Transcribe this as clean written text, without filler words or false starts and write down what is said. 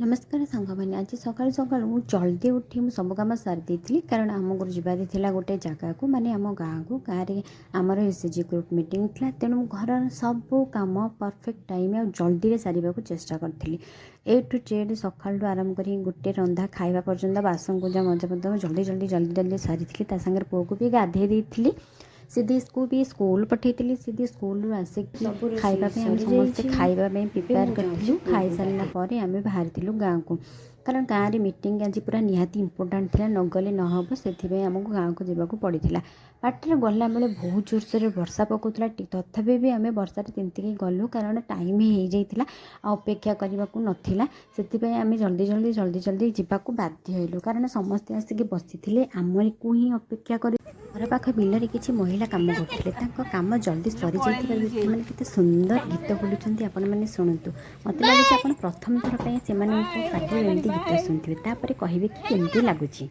नमस्कार सांग मैंने आज सकाल सकाल जल्दी उठी मुझ सब कम सारी देती कारण आम घर जबार था गोटे जगह को माने आम गाँव को गाँव में आमर एसएचजी ग्रुप मीटिंग था तेणु घर सब कम परफेक्ट टाइम आ जल्दी सारे चेष्टा करी ए टू जेड सकाल आरंभ कर गोटे रंधा खावा पर्यंत बासन पूजा मजा पर्यटन जल्दी जल्दी जल्दी जल्दी सारी सागर पुओ को भी गाधे देती सीधी भी स्कूल पठेली सीधी स्कूल आसिक खाइबा आम समस्ते खाइबा प्रिपेयर करूँ खाई सारा आम बाहरी गाँव को कारण गाँव में मीटिंग आज पूरा निहाती इंपोर्टाट था नगले नहब से आमको गाँव को जावाक पड़ा बाटर गला बेले बहुत जोरसोर वर्षा पकाला तथापि भी आम वर्षा तिंतिकी गलु कारण टाइम हो जाता अपेक्षा करने को नाला से आम जल्दी जल्दी जल्दी जल्दी जावाक बाध्य हलु कारण समस्ते आसिक बसी आम को ही अपेक्षा कर घर पाख बिल किसी महिला काम करते काम जल्दी सरी जाइए व्यक्ति मैंने केते सुंदर गीत बोलुंट आपण मैंने शुणु मत लगे आप प्रथम थर पर से पार्टी एमती गीत शुणुवे तापर कहे कि केमती लगुच।